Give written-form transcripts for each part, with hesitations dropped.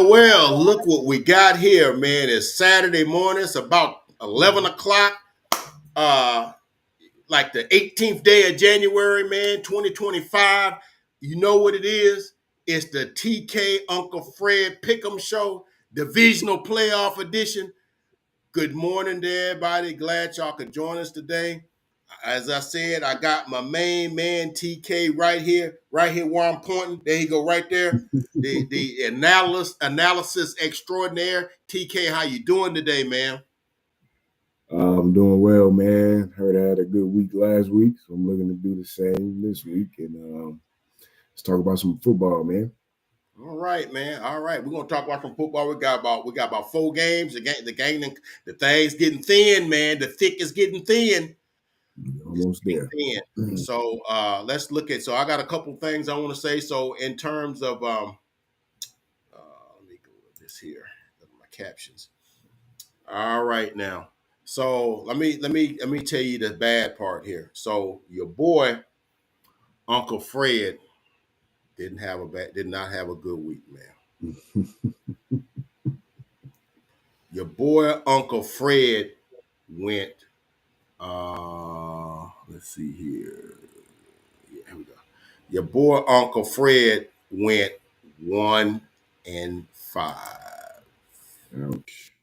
Well. Look what we got here, man. It's Saturday morning. It's about 11 o'clock. Uh, like the 18th day of January, man, 2025. You know what it is? It's the TK Uncle Fred Pick'em Show, Divisional Playoff Edition. Good morning to everybody. Glad y'all could join us today. As I said, I got my main man TK right here where I'm pointing. There you go, right there. The analysis extraordinaire. TK, how you doing today, man? I'm doing well, man. Heard I had a good week last week, so I'm looking to do the same this week. And let's talk about some football, man. All right, man. All right, we're gonna talk about some football. We got about 4 games. The thing's getting thin, man. The thick is getting thin. Almost there. Thin. So let's look at. So I got a couple things I want to say. So in terms of let me go with this here. Look at my captions. All right, now. So let me tell you the bad part here. So your boy Uncle Fred did not have a good week, man. Your boy Uncle Fred went. Let's see here. Yeah, here we go. Your boy Uncle Fred went 1-5. Ouch.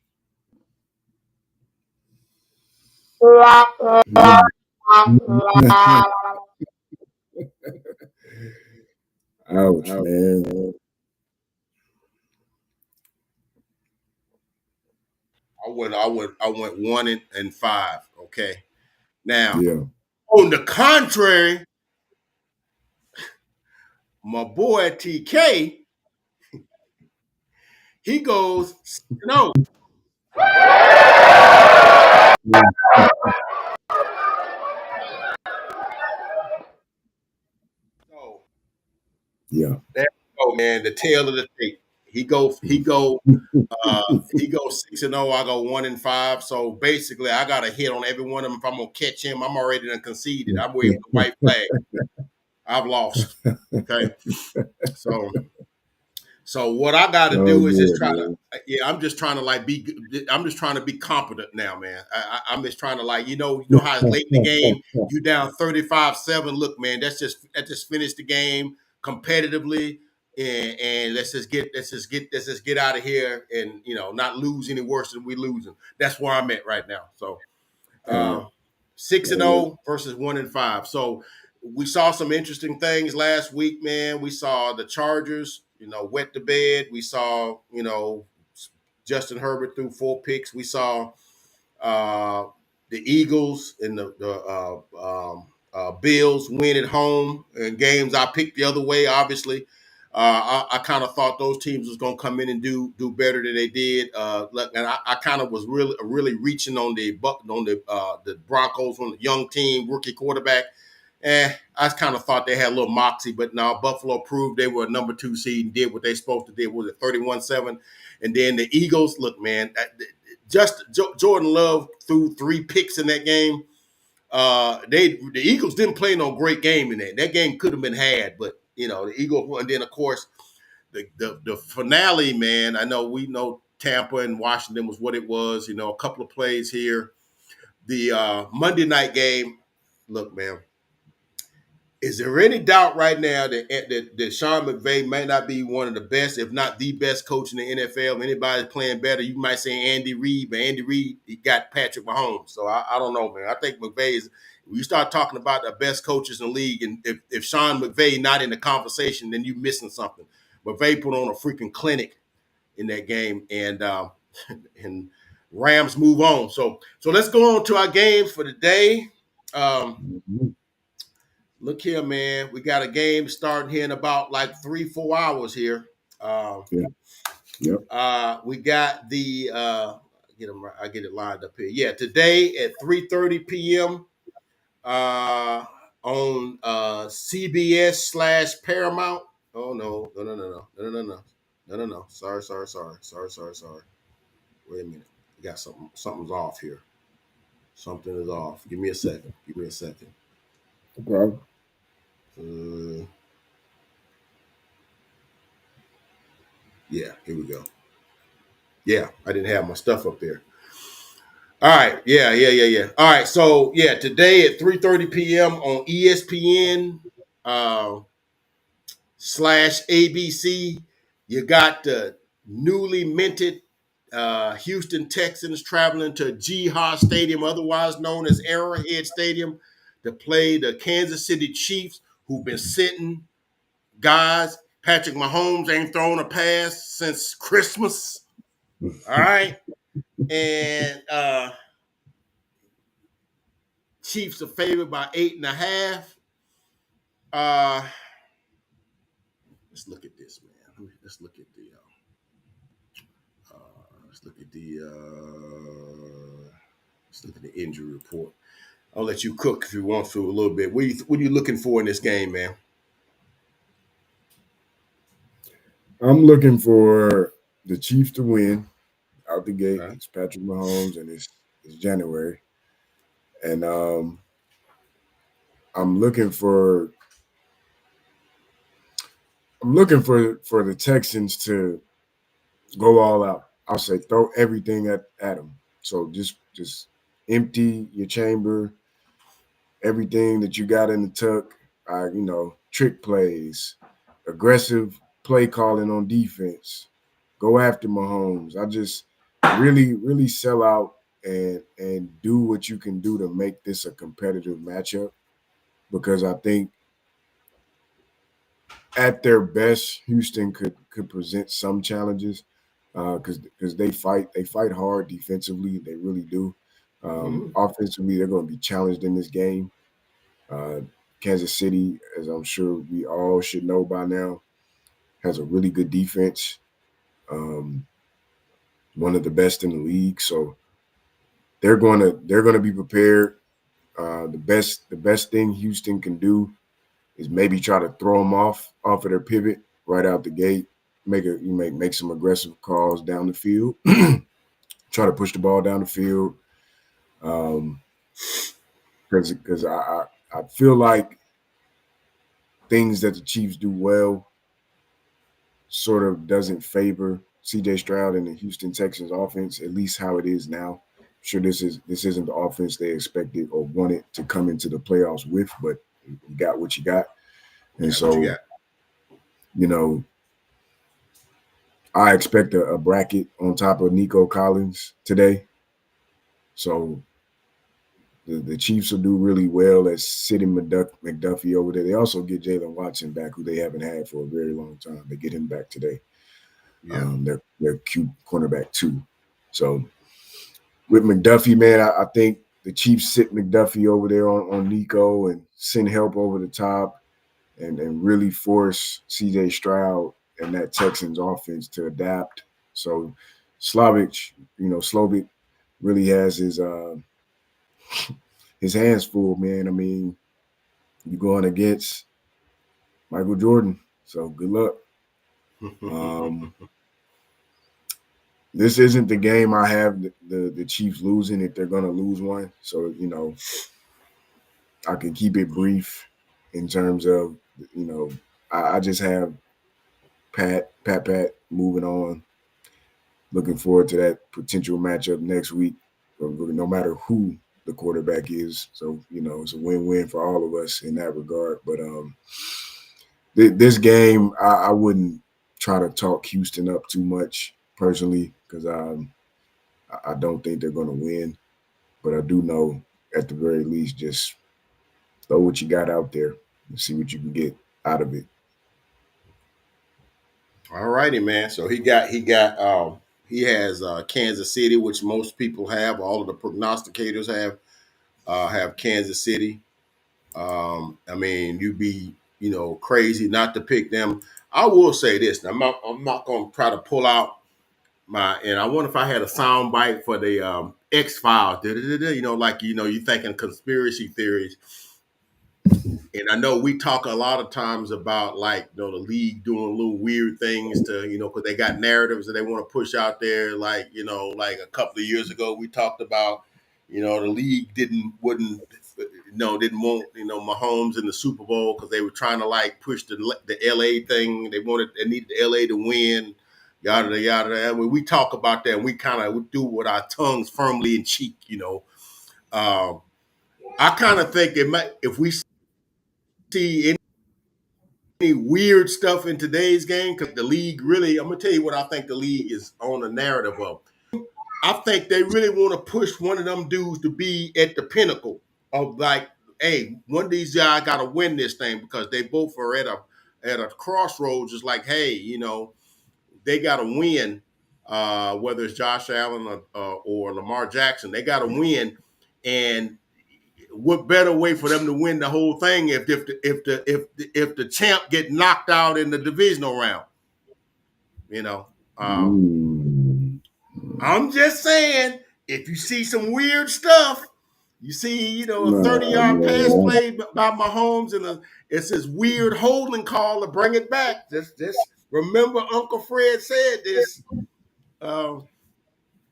Ouch, man. I went 1-5. Okay. Now, Yeah. on the contrary, my boy TK, he goes, no. So Yeah. there you go, man. The tail of the tape. He goes 6-0. I go 1-5. So basically, I got a hit on every one of them. If I'm gonna catch him, I'm already done conceded. I'm waving the white flag. I've lost. Okay. So what I got to do is just try to, I'm just trying to I'm just trying to be competent now, man. I'm just trying to you know how it's late in the game, you down 35-7. Look, man, that just finish the game competitively, and let's just get out of here, and not lose any worse than we losing. That's where I'm at right now. So 6-0 versus 1-5. So we saw some interesting things last week, man. We saw the Chargers, wet the bed. We saw, Justin Herbert threw 4 picks. We saw the Eagles and the Bills win at home in games I picked the other way, obviously. I kind of thought those teams was going to come in and do better than they did. And I kind of was really reaching on the Broncos, on the young team, rookie quarterback. I kind of thought they had a little moxie, but now Buffalo proved they were a number 2 seed and did what they supposed to do. Was it 31-7? And then the Eagles, look, man, Jordan Love threw 3 picks in that game. The Eagles didn't play no great game in that. That game could have been had, but the Eagles. And then of course the finale, man. We know Tampa and Washington was what it was. A couple of plays here. The Monday night game. Look, man. Is there any doubt right now that Sean McVay may not be one of the best, if not the best coach in the NFL? If anybody's playing better, you might say Andy Reid, but Andy Reid, he got Patrick Mahomes. So I don't know, man. I think McVay is, when you start talking about the best coaches in the league, and if Sean McVay not in the conversation, then you're missing something. McVay put on a freaking clinic in that game, and and Rams move on. So let's go on to our game for the day. look here, man. We got a game starting here in about like 3-4 hours here. Uh, Yeah. Yep. we got the get them. I get it lined up here. Yeah, today at 3:30 p.m. On CBS/Paramount. Oh no. Sorry. Wait a minute. We got something. Something's off here. Something is off. Give me a second. Give me a second. No problem. Uh, yeah, here we go. Yeah, I didn't have my stuff up there. All right. Yeah. All right. So yeah, today at 3:30 p.m. on ESPN slash ABC, you got the newly minted Houston Texans traveling to Jihad Stadium, otherwise known as Arrowhead Stadium, to play the Kansas City Chiefs, who've been sitting guys. Patrick Mahomes ain't thrown a pass since Christmas. All right. And Chiefs are favored by 8.5. Uh, let's look at this, man. Let's look at the. Let's look at the. Let's look at the injury report. I'll let you cook if you want to a little bit. What are you looking for in this game, man? I'm looking for the Chiefs to win out the gate. Okay. It's Patrick Mahomes, and it's January, and I'm looking for for the Texans to go all out. I'll say throw everything at them. So just empty your chamber, everything that you got in the tuck. Trick plays, aggressive play calling on defense. Go after Mahomes. I just really sell out and do what you can do to make this a competitive matchup because I think at their best, Houston could present some challenges because they fight hard defensively. They really do. Mm-hmm. Offensively, they're going to be challenged in this game. Uh, Kansas City, as I'm sure we all should know by now, has a really good defense, um, one of the best in the league. So they're gonna be prepared. The best thing Houston can do is maybe try to throw them off of their pivot right out the gate. Make some aggressive calls down the field. Try to push the ball down the field. Because I feel like things that the Chiefs do well sort of doesn't favor CJ Stroud and the Houston Texans offense, at least how it is now. Sure, this isn't the offense they expected or wanted to come into the playoffs with, but you got what you got. And Got what you so, got. you know, I expect a bracket on top of Nico Collins today. So the Chiefs will do really well at sitting McDuffie over there. They also get Jalen Watson back, who they haven't had for a very long time. They get him back today. Yeah. They're cute cornerback too. So with McDuffie, man, I think the Chiefs sit McDuffie over there on Nico and send help over the top and really force CJ Stroud and that Texans offense to adapt. So Slovic really has his hands full, man. I mean, you're going against Michael Jordan, so good luck. Um, this isn't the game I have the Chiefs losing if they're going to lose one. So I can keep it brief in terms of I just have Pat moving on. Looking forward to that potential matchup next week, no matter who the quarterback is. So it's a win-win for all of us in that regard. But this game, I wouldn't try to talk Houston up too much personally because I don't think they're going to win. But I do know at the very least, just throw what you got out there and see what you can get out of it. All righty, man. So he has Kansas City, which most people have. All of the prognosticators have Kansas City. I mean, you'd be, crazy not to pick them. I will say this. Now, I'm not going to try to pull out and I wonder if I had a sound bite for the X Files. Like you thinking conspiracy theories. And I know we talk a lot of times about like the league doing little weird things to because they got narratives that they want to push out there. Like like a couple of years ago we talked about the league didn't want Mahomes in the Super Bowl because they were trying to like push the LA thing. They needed the LA to win. Yada yada yada. When we talk about that, and we kind of do with our tongues firmly in cheek. Um, I kind of think it might if we see any weird stuff in today's game because the league really. I'm gonna tell you what I think the league is on a narrative of. I think they really want to push one of them dudes to be at the pinnacle of like, hey, one of these guys got to win this thing because they both are at a crossroads. It's like, hey, they got to win. Whether it's Josh Allen or Lamar Jackson, they got to win. And what better way for them to win the whole thing if the champ get knocked out in the divisional round? You know, um, Mm. I'm just saying if you see some weird stuff, you see a Nah, 30-yard pass man. play by Mahomes and it's this weird holding call to bring it back. Just remember Uncle Fred said this. Um,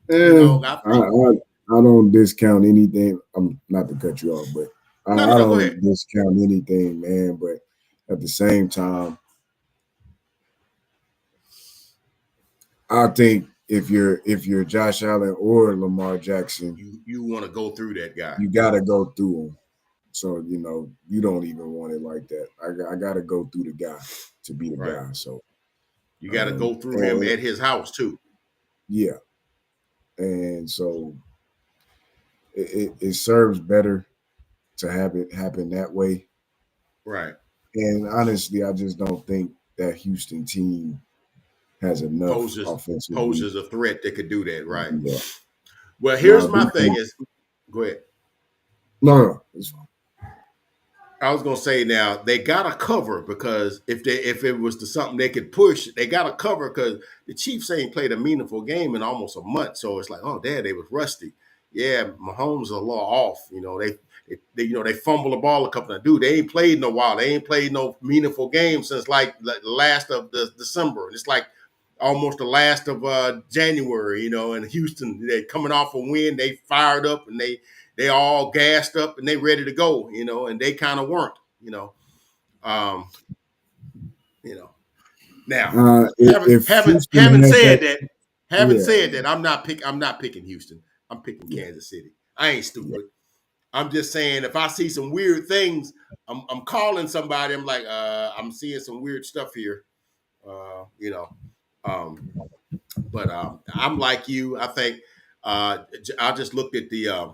Eh, I I, think I I don't discount anything. I'm not to cut you off, but no, no, I no. Go don't ahead. discount anything, man. But at the same time, I think if you're Josh Allen or Lamar Jackson, You want to go through that guy, you gotta go through them. So you don't even want it like that. I gotta go through the guy to be the right? guy. So You got to go through him and at his house too, yeah, and so it serves better to have it happen that way. right? And honestly, I just don't think that Houston team has enough Poses offensively poses a threat that could do that, to right? do that. Well, Now here's my thing: defense, is go ahead. no, it's fine. I was gonna say now they gotta cover because if it was to something they could push, they gotta cover because the Chiefs ain't played a meaningful game in almost a month. So it's like, oh, dad, they was rusty. Yeah, Mahomes is a little off. They fumble the ball a couple of dude. They ain't played in a while. They ain't played no meaningful game since like the last of the December. It's like almost the last of January. In Houston, they coming off a win. They fired up and they all gassed up and they ready to go, and they kind of weren't, you know. Um, you know. Now, having If having Houston having had said that, that, having yeah, said that, I'm not picking Houston. I'm picking yeah, Kansas City. I ain't yeah. stupid. I'm just saying if I see some weird things, I'm calling somebody. I'm like, I'm seeing some weird stuff here. Uh, you know. Um, But I'm like you. I think I just looked at the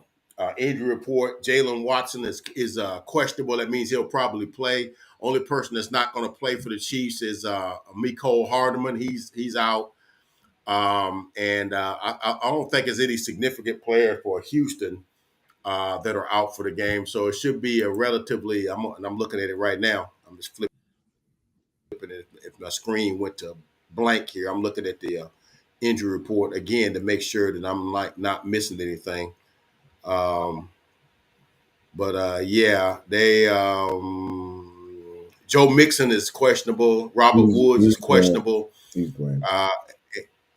injury report. Jalen Watson is questionable. That means he'll probably play. Only person that's not going to play for the Chiefs is Mecole Hardman. He's out. And I don't think there's any significant player for Houston that are out for the game. So it should be a relatively. I'm looking at it right now. I'm just flipping it. If my screen went to blank here, I'm looking at the injury report again to make sure that I'm like not missing anything. Um, but yeah, they Joe Mixon is questionable. Robert Woods is He's playing. questionable. He's playing. Uh,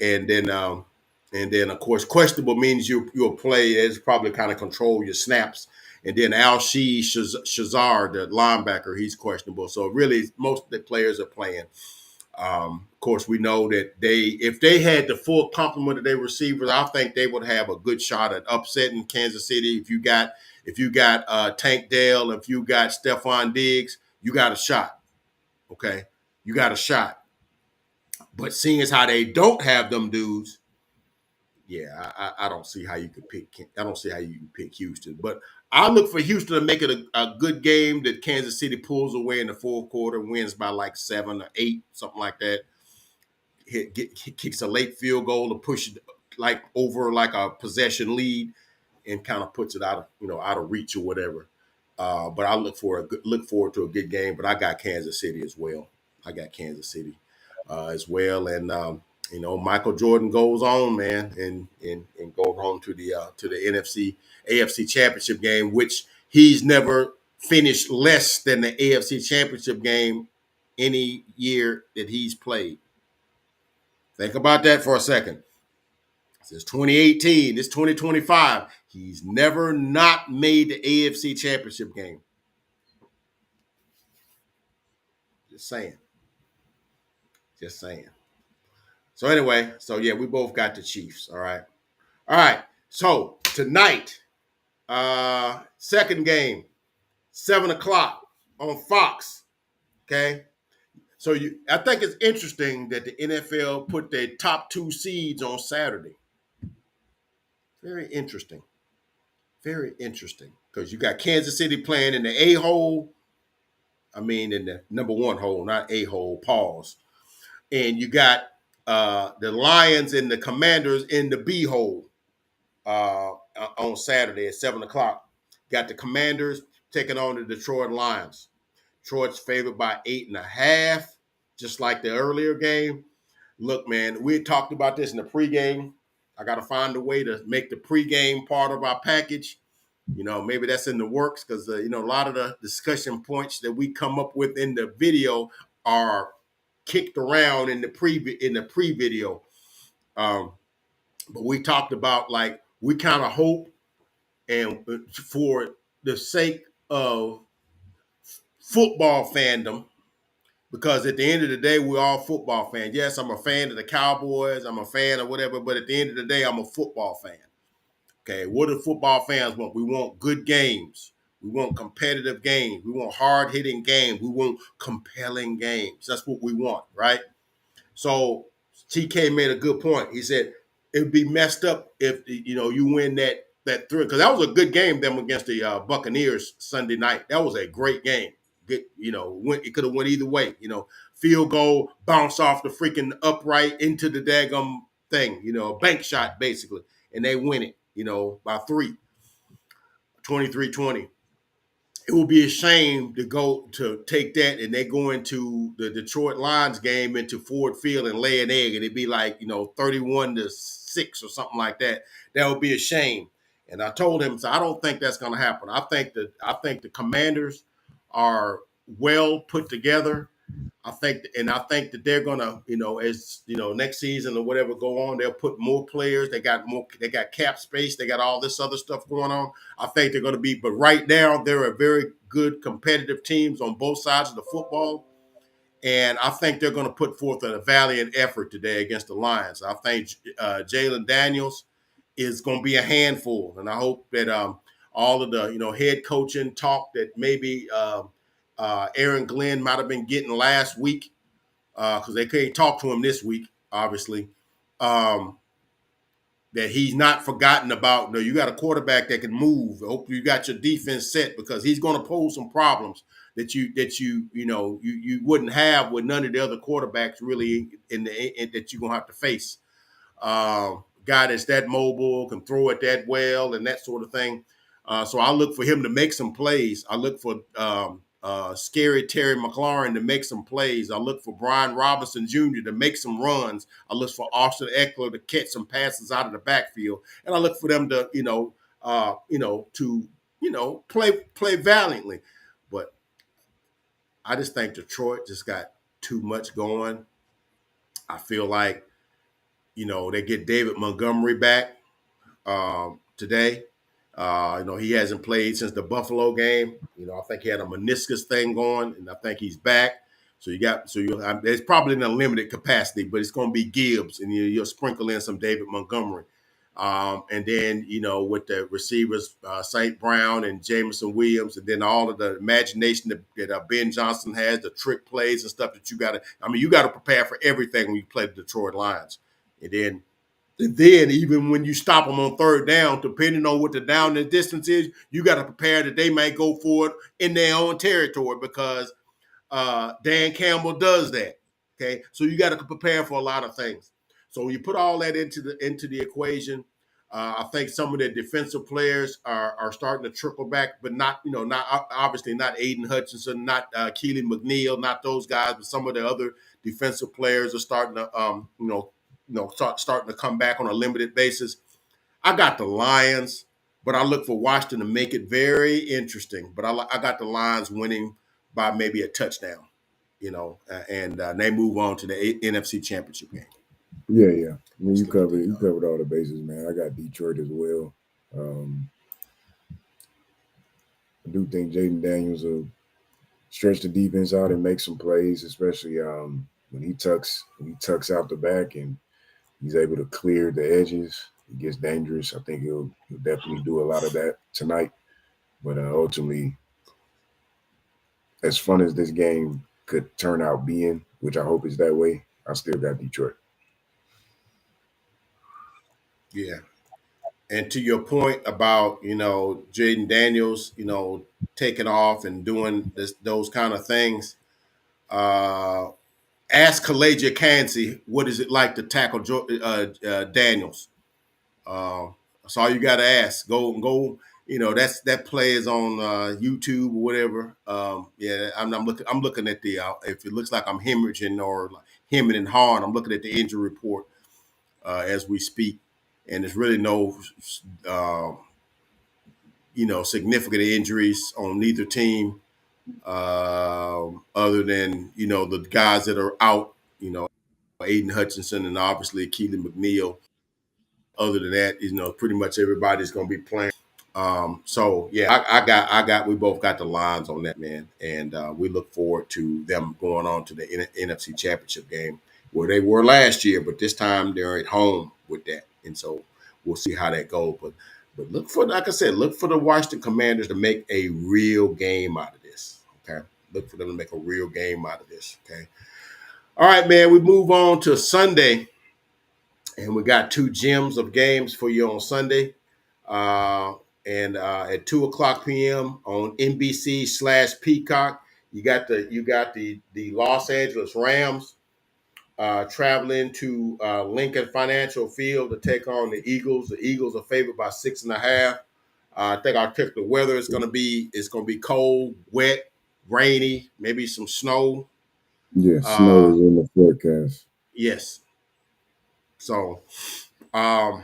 and then of course questionable means you'll play. It's probably kind of control your snaps. And then Al-Shee Shazar, the linebacker, he's questionable. So really, most of the players are playing. Of course, we know that if they had the full complement of their receivers, I think they would have a good shot at upsetting Kansas City. If you got Tank Dell, if you got Stephon Diggs, you got a shot. Okay, you got a shot. But seeing as how they don't have them dudes, yeah, I don't see how you could pick. I don't see how you can pick Houston. But I look for Houston to make it a good game that Kansas City pulls away in the fourth quarter, wins by like 7 or 8, something like that. Kicks a late field goal to push it like over like a possession lead and kind of puts it out of reach or whatever. But I look forward to a good game. But I got Kansas City as well. I got Kansas City as well, and Michael Jordan goes on, man, and goes on to the NFC AFC Championship game, which he's never finished less than the AFC Championship game any year that he's played. Think about that for a second. Since 2018, it's 2025. He's never not made the AFC Championship game. Just saying. Just saying. So anyway, yeah, we both got the Chiefs. All right. All right. So tonight, second game, 7 o'clock on Fox. Okay. So I think it's interesting that the NFL put their top two seeds on Saturday. Very interesting. Very interesting. Because you got Kansas City playing in the A hole. I mean, in the number one hole, not A hole, pause. And you got the Lions and the Commanders in the B hole on Saturday at 7 o'clock. Got the Commanders taking on the Detroit Lions. Detroit's favored by 8.5, just like the earlier game. Look, man, we talked about this in the pregame. I got to find a way to make the pregame part of our package. Maybe that's in the works because, a lot of the discussion points that we come up with in the video are kicked around in the pre-video. But we talked about, like, we kind of hope, and for the sake of football fandom, because at the end of the day, we're all football fans. Yes, I'm a fan of the Cowboys. I'm a fan of whatever. But at the end of the day, I'm a football fan. Okay, what do football fans want? We want good games. We want competitive games. We want hard-hitting games. We want compelling games. That's what we want, right? So TK made a good point. He said it would be messed up if you win that thrill, because that was a good game them against the Buccaneers Sunday night. That was a great game. Good, it could have went either way. Field goal, bounce off the freaking upright into the daggum thing. A bank shot basically, and they win it. By 3, 23-20. It would be a shame to take that and they go into the Detroit Lions game into Ford Field and lay an egg, and it'd be like 31-6 or something like that. That would be a shame. And I told him, so I don't think that's going to happen. I think the Commanders are well put together. I think that they're gonna, as next season or whatever go on, they'll put more players. They got cap space. They got all this other stuff going on. I think they're gonna be, but right now they're a very good competitive teams on both sides of the football, and I think they're gonna put forth a valiant effort today against the Lions. I think Jalen Daniels is gonna be a handful, and I hope that all of the head coaching talk that maybe. Aaron Glenn might have been getting last week because they couldn't talk to him this week, obviously. That he's not forgotten about. You got a quarterback that can move. I hope you got your defense set because he's going to pose some problems that you wouldn't have with none of the other quarterbacks really that you're going to have to face. Guy that's that mobile, can throw it that well, and that sort of thing. So I look for him to make some plays. I look for scary Terry McLaurin to make some plays. I look for Brian Robinson Jr. to make some runs. I look for Austin Eckler to catch some passes out of the backfield, and I look for them to play valiantly. But I just think Detroit just got too much going. I feel like they get David Montgomery back today. He hasn't played since the Buffalo game. I think he had a meniscus thing going, and I think he's back. So it's probably in a limited capacity, but it's going to be Gibbs, and you'll sprinkle in some David Montgomery. And then, with the receivers, St. Brown and Jameson Williams, and then all of the imagination that Ben Johnson has, the trick plays and stuff that you got to prepare for everything when you play the Detroit Lions. And then even when you stop them on third down, depending on what the down and distance is, you got to prepare that they might go for it in their own territory because Dan Campbell does that. Okay, so you got to prepare for a lot of things. So when you put all that into the equation, I think some of the defensive players are starting to trickle back, but not, not obviously not Aiden Hutchinson, not Keelan McNeil, not those guys, but some of the other defensive players are starting to, starting to come back on a limited basis. I got the Lions, but I look for Washington to make it very interesting. But I got the Lions winning by maybe a touchdown, and they move on to the NFC Championship game. Yeah, yeah. I mean, Let's you look at covered the. you covered all the bases, man. I got Detroit as well. Um, I do think Jaden Daniels will stretch the defense out and make some plays, especially when he tucks out the back and he's able to clear the edges. It gets dangerous. I think he'll definitely do a lot of that tonight. But ultimately, as fun as this game could turn out being, which I hope is that way, I still got Detroit. Yeah. And to your point about, Jaden Daniels, taking off and doing those kind of things, uh, ask Kalaja Kansey what is it like to tackle Daniels. That's all you got to ask. Go. That play is on YouTube or whatever. Yeah, I'm looking. I'm looking at the if it looks like I'm hemorrhaging or like hemming and hawing. I'm looking at the injury report as we speak, and there's really no uh, significant injuries on neither team, other than the guys that are out. Aiden Hutchinson and obviously Keelan McNeil. Other than that, pretty much everybody's going to be playing. So yeah, we both got the lines on that, man, and we look forward to them going on to the NFC Championship game where they were last year, but this time they're at home with that, and so we'll see how that goes. But look for, like I said, look for the Washington Commanders to make a real game out of this. Okay, look for them to make a real game out of this. Okay, all right, man. We move on to Sunday, and we got two gems of games for you on Sunday. Uh, and at 2 o'clock p.m. on NBC/Peacock, you got the Los Angeles Rams traveling to Lincoln Financial Field to take on the Eagles. The Eagles are favored by 6.5. I think I picked the weather. It's gonna be cold, wet, rainy, maybe some snow. Yeah, snow Uh, is in the forecast. yes. So um,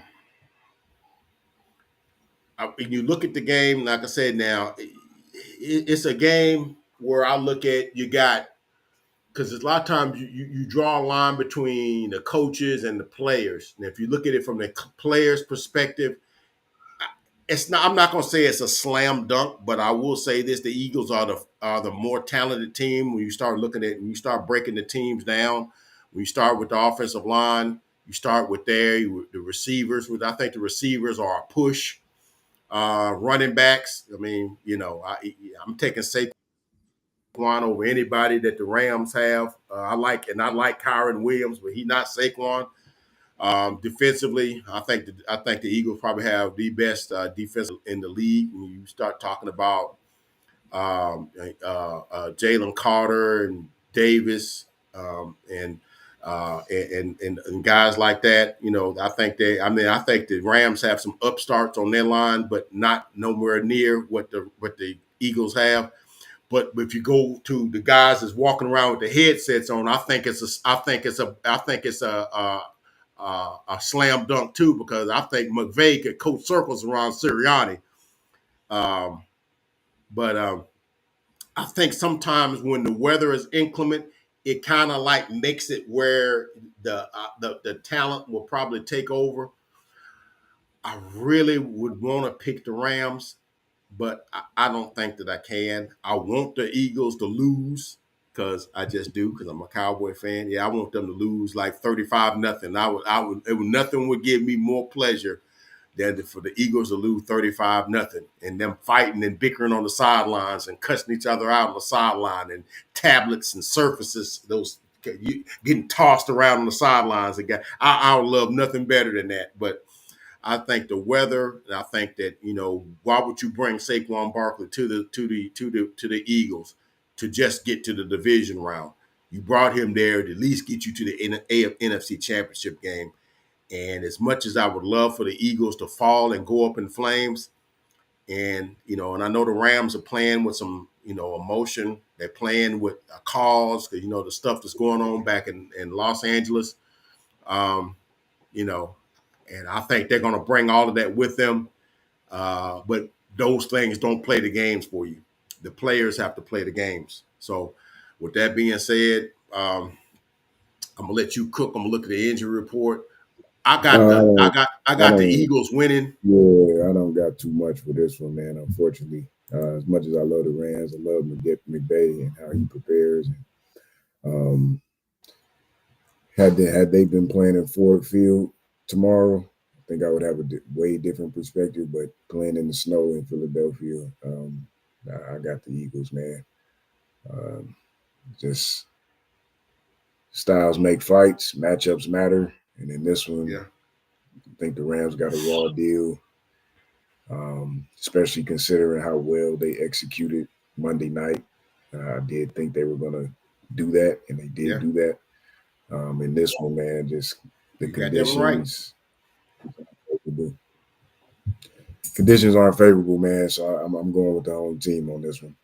when you look at the game, like I said, now it's a game where I look at you got because a lot of times you draw a line between the coaches and the players. And if you look at it from the players' perspective, it's not. I'm not going to say it's a slam dunk, but I will say this: the Eagles are the more talented team. When you start breaking the teams down, when you start with the offensive line, you start with the receivers. Which I think the receivers are a push. Running backs. I mean, I'm taking Saquon over anybody that the Rams have. I like Kyron Williams, but he's not Saquon. Defensively, I think the Eagles probably have the best defense in the league. When you start talking about Jalen Carter and Davis and guys like that, I think the Rams have some upstarts on their line, but not nowhere near what the Eagles have. But if you go to the guys that's walking around with the headsets on, I think it's a slam dunk too, because I think McVay could coach circles around Sirianni. Um, but I think sometimes when the weather is inclement, it kind of like makes it where the talent will probably take over. I really would want to pick the Rams, but I don't think that I can. I want the Eagles to lose because I just do because I'm a Cowboy fan. Yeah, I want them to lose like 35-0. Nothing would give me more pleasure than for the Eagles to lose 35-0 and them fighting and bickering on the sidelines and cussing each other out on the sideline and tablets and surfaces, those getting tossed around on the sidelines. Again, I would love nothing better than that, but I think the weather, and I think that why would you bring Saquon Barkley to the Eagles to just get to the division round? You brought him there to at least get you to the NFC Championship game, And as much as I would love for the Eagles to fall and go up in flames, and and I know the Rams are playing with some emotion. They're playing with a cause because the stuff that's going on back in Los Angeles. Um, you know, and I think they're going to bring all of that with them. But those things don't play the games for you. The players have to play the games. So, with that being said, I'm gonna let you cook. I'm gonna look at the injury report. I got Uh, I the I don't, got I I got the don't, Eagles winning. yeah, I don't got too much for this one, man. Unfortunately, as much as I love the Rams, I love McVay and how he prepares. And, um, had they been playing in Ford Field tomorrow, I think I would have a way different perspective. But playing in the snow in Philadelphia, I got the Eagles, man. Um, just styles make fights, matchups matter, and in this one, Yeah, I think the Rams got a raw deal. Especially considering how well they executed Monday night. I did think they were going to do that, and they did yeah, do that. In this one, man, just the you got that one right. conditions aren't favorable, man. So I'm going with the home team on this one.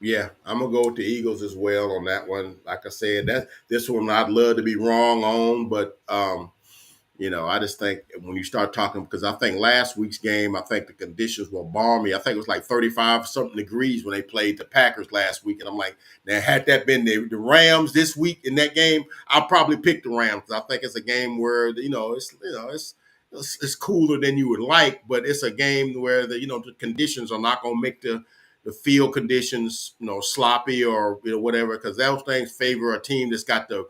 Yeah, I'm gonna go with the Eagles as well on that one. Like I said, that this one I'd love to be wrong on, but I just think when you start talking, because I think last week's game, I think the conditions were balmy. I think it was like 35 something degrees when they played the Packers last week. And I'm like, now, had that been the Rams this week in that game, I'll probably pick the Rams. I think it's a game where, it's cooler than you would like, but it's a game where the conditions are not going to make the field conditions, sloppy or whatever, because those things favor a team that's got the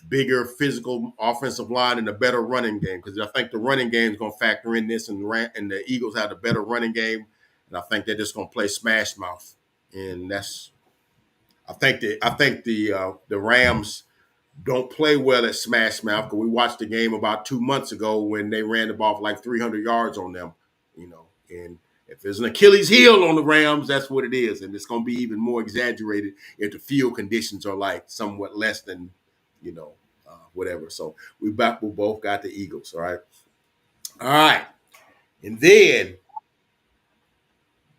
bigger physical offensive line and a better running game, because I think the running game is going to factor in this, and the Eagles have a better running game, and I think they're just going to play smash mouth, and that's I think the Rams don't play well at smash mouth, because we watched the game about 2 months ago when they ran the ball for like 300 yards on them, and if there's an Achilles heel on the Rams, that's what it is, and it's going to be even more exaggerated if the field conditions are like somewhat less than, whatever. So we both got the Eagles. All right, and then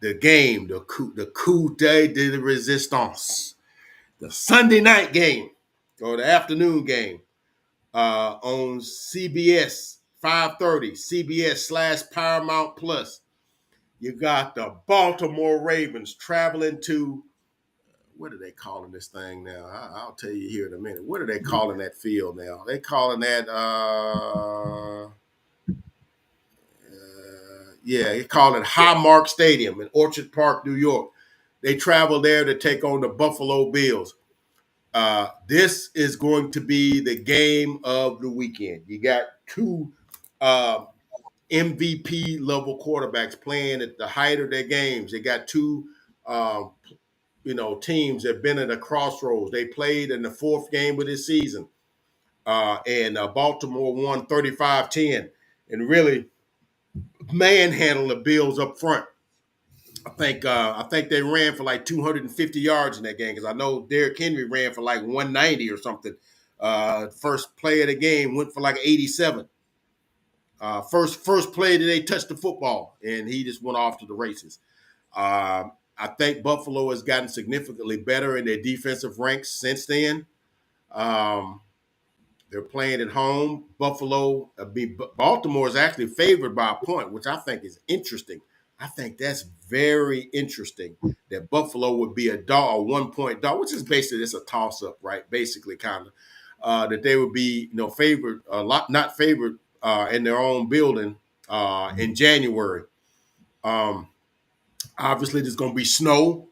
the game, the coup de resistance, the Sunday night game or the afternoon game on CBS 5:30, CBS/Paramount Plus. You got the Baltimore Ravens traveling to, what are they calling this thing now? I'll tell you here in a minute. What are they calling that field now? They calling that yeah, they call it Highmark Stadium in Orchard Park, New York. They travel there to take on the Buffalo Bills. This is going to be the game of the weekend. You got two uh, MVP level quarterbacks playing at the height of their games. They got two, um, teams that have been at a crossroads. They played in the fourth game of this season, and Baltimore won 35-10, and really manhandled the Bills up front. I think they ran for like 250 yards in that game, because I know Derrick Henry ran for like 190 or something. First play of the game went for like 87. First play that they touched the football, and he just went off to the races. I think Buffalo has gotten significantly better in their defensive ranks since then. Um, they're playing at home. Baltimore is actually favored by a point, which I think is interesting. I think that's very interesting that Buffalo would be a dog, a 1 point dog, which is basically it's a toss up, right? Basically, kind of that they would be, favored a lot, not favored in their own building in January. Um, Obviously, there's going to be snow.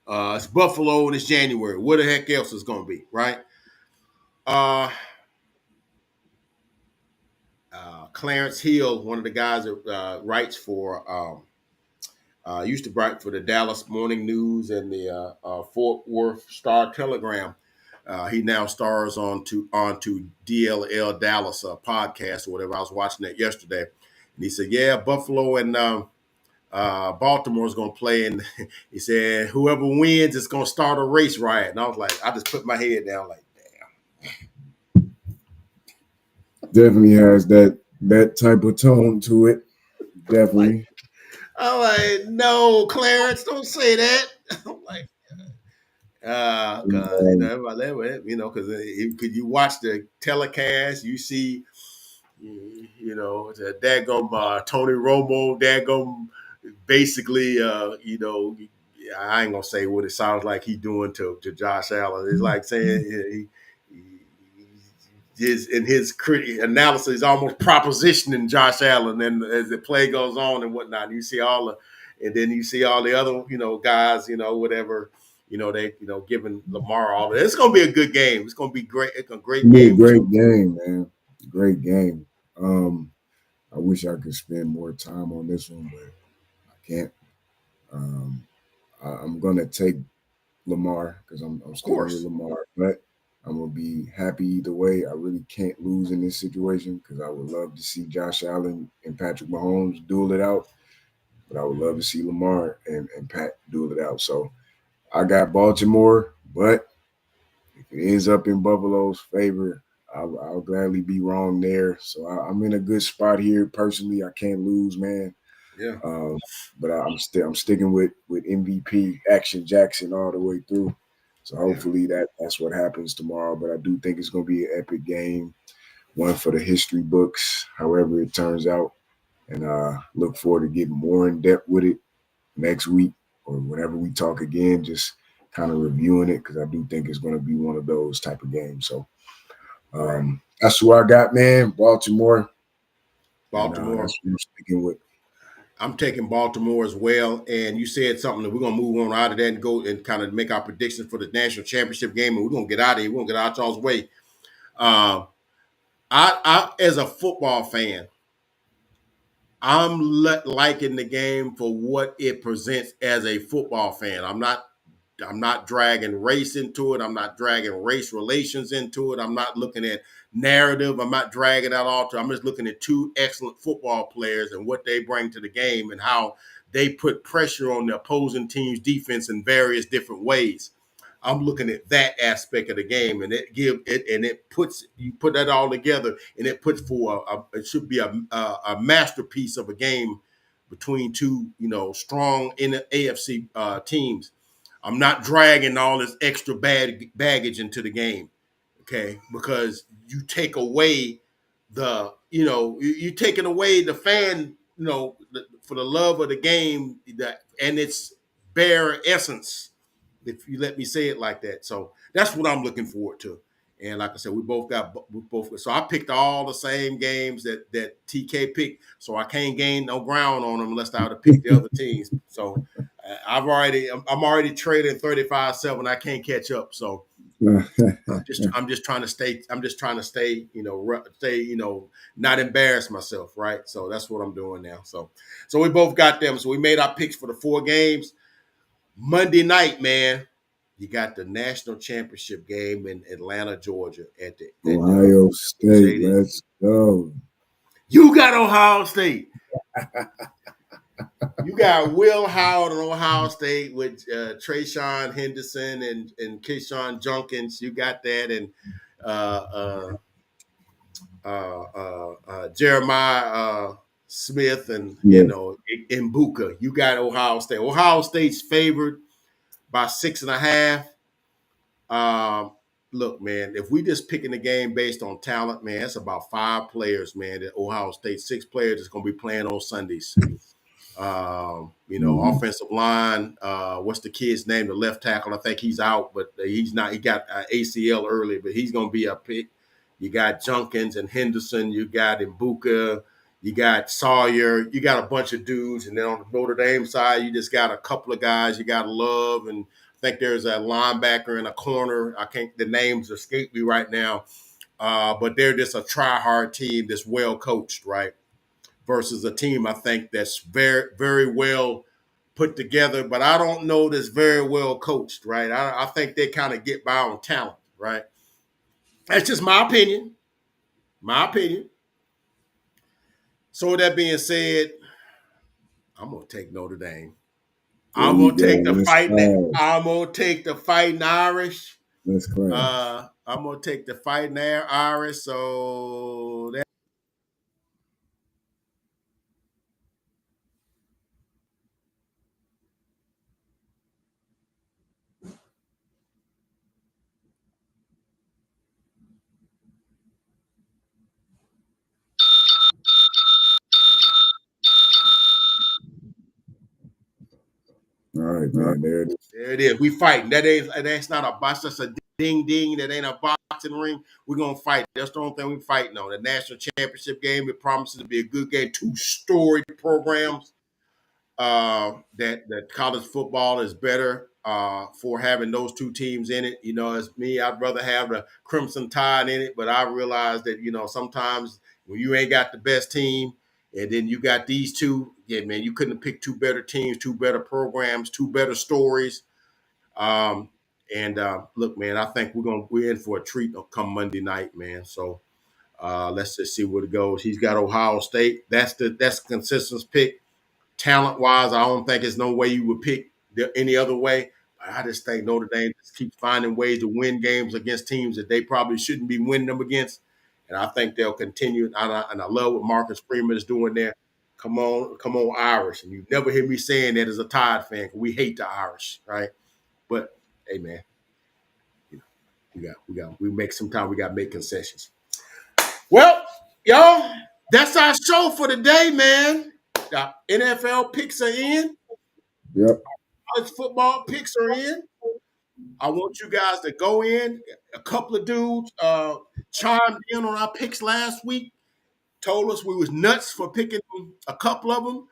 It's Buffalo and it's January. What the heck else is going to be, right? Uh, Clarence Hill, one of the guys that writes for, used to write for the Dallas Morning News and the Fort Worth Star Telegram. He now stars on to DLL Dallas podcast or whatever. I was watching that yesterday, and he said, "Yeah, Buffalo and Baltimore is going to play," and he said, "Whoever wins is going to start a race riot." And I was like, I just put my head down, like, Definitely has that type of tone to it. like, Definitely. I'm like, no, Clarence, don't say that. I'm like, cause Um, because could you watch the telecast, you see, the daggum Tony Romo, daggum, basically, I ain't gonna say what it sounds like he doing to Josh Allen. It's like saying his analysis is almost propositioning Josh Allen, and as the play goes on and whatnot, you see and then you see all the other guys, whatever, they giving Lamar all of it. It's gonna be a good game. It's gonna be great. It's a great It'll be a game for great sure. game, man. Great game. I wish I could spend more time on this one, but I can't. Um, I'm gonna take Lamar because I'm Of sticking with course, Lamar, but I'm gonna be happy either way. I really can't lose in this situation because I would love to see Josh Allen and Patrick Mahomes duel it out, but I would love to see Lamar and Pat duel it out. So I got Baltimore, but if it ends up in Buffalo's favor, I'll gladly be wrong there. So I'm in a good spot here. Personally, I can't lose, man. yeah, Um, but I'm sticking with MVP Action Jackson all the way through. So yeah, hopefully that's what happens tomorrow. But I do think it's going to be an epic game, one for the history books. However it turns out, and look forward to getting more in depth with it next week or whenever we talk again. Just kind of reviewing it because I do think it's going to be one of those type of games. So right. that's who I got, man. Baltimore, and Baltimore. that's what I'm sticking with. I'm taking Baltimore as well. And you said something that we're gonna move on out of that and go and kind of make our predictions for the national championship game, and we're gonna get out of here. We're gonna get out y'all's way. Um, I as a football fan, liking the game for what it presents as a football fan. I'm not dragging race into it. I'm not dragging race relations into it. I'm not looking at narrative. I'm not dragging that all to. I'm just looking at two excellent football players and what they bring to the game and how they put pressure on the opposing team's defense in various different ways. I'm looking at that aspect of the game, and it puts you put that all together, and it puts for it should be a masterpiece of a game between two strong in the AFC teams. I'm not dragging all this extra baggage into the game, okay? Because you take away you're taking away the fan, for the love of the game that and its bare essence, if you let me say it like that. So that's what I'm looking forward to. And like I said, we both. So I picked all the same games that TK picked. So I can't gain no ground on them unless I would have picked the other teams. So I'm already trading 35-7. I can't catch up. So I'm just trying to stay. I'm just trying to stay. Stay. Not embarrass myself. Right. So that's what I'm doing now. So we both got them. So we made our picks for the 4 games. Monday night, man, you got the national championship game in Atlanta, Georgia. At the Ohio State, say that let's go. you got Ohio State. You got Will Howard on Ohio State with Trayshawn Henderson and Keyshawn Junkins. You got that, and uh, Jeremiah Smith and Yeah. Mbuka. You got Ohio State. Ohio State's favored by 6.5. Um, Look, man, if we just picking the game based on talent, man, that's about 5 players, man. At Ohio State, 6 players that's going to be playing on Sundays. Mhm. Offensive line. What's the kid's name? The left tackle. I think he's out, but he's not. He got ACL early, but he's going to be a pick. You got Junkins and Henderson. You got Mbuka. You got Sawyer. You got a bunch of dudes, and then on the Notre Dame side, you just got a couple of guys. You got Love, and I think there's a linebacker and a corner. I can't. The names escape me right now, but they're just a try-hard team that's well coached, right? Versus a team I think that's very, very well put together, but I don't know that's very well coached, right? I think they kind of get by on talent, right? That's just my opinion. My opinion. So with that being said, I'm gonna take Notre Dame. There I'm you gonna go. take the Let's fighting. clash. I'm gonna take the fighting Irish. Let's clash. I'm gonna take the fighting Irish. So that right, man. There it is. There it is. We fighting. That's not a box. That's a ding ding. That ain't a boxing ring. We're gonna fight. That's the only thing we fighting on. The national championship game. It promises to be a good game. Two storied programs. That college football is better for having those two teams in it. You know, as me, I'd rather have the Crimson Tide in it, but I realize that sometimes when you ain't got the best team, and then you got these two, yeah, man, you couldn't have picked two better teams, two better programs, two better stories. And look, man, I think we're in for a treat come Monday night, man. So let's just see where it goes. He's got Ohio State. That's consensus pick. Talent wise, I don't think there's no way you would pick any other way. I just think Notre Dame just keeps finding ways to win games against teams that they probably shouldn't be winning them against. And I think they'll continue. And I love what Marcus Freeman is doing there. Come on, Irish. And you never hear me saying that as a Tide fan, 'cause we hate the Irish, right? But hey, man, we make some time. We got to make concessions. Well, y'all, that's our show for today, man. The NFL picks are in. Yep. College football picks are in. I want you guys to go in. A couple of dudes chimed in on our picks last week. Told us we was nuts for picking a couple of them.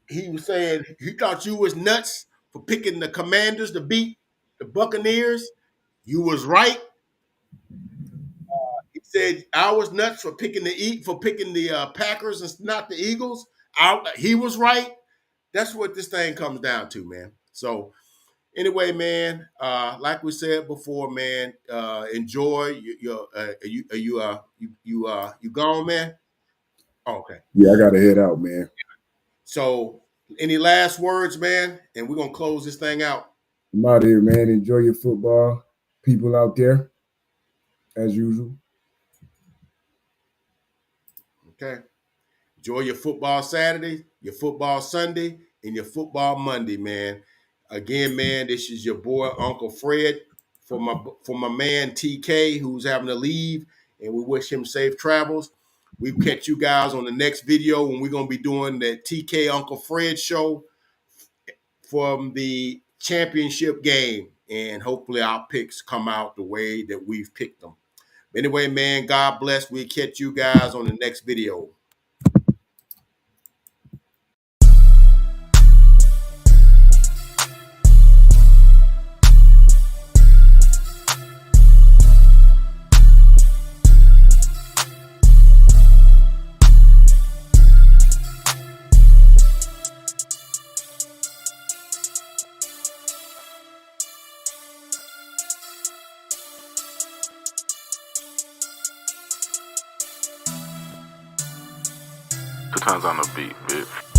He was saying he thought you was nuts for picking the Commanders to beat the Buccaneers. You was right. He said I was nuts for picking the Packers and not the Eagles. He was right. That's what this thing comes down to, man. So anyway, man, like we said before, man, enjoy you gone, man. Oh, okay. Yeah, I gotta head out, man. So any last words, man? And we're gonna close this thing out. I'm out here, man. Enjoy your football, people out there, as usual. Okay. Enjoy your football Saturday, your football Sunday, and your football Monday, man. Again, man, this is your boy Uncle Fred for my man TK who's having to leave, and we wish him safe travels. We'll catch you guys on the next video when we're gonna be doing the TK Uncle Fred show from the championship game, and hopefully our picks come out the way that we've picked them. Anyway, man, God bless. We'll catch you guys on the next video. Two times on the beat, bitch.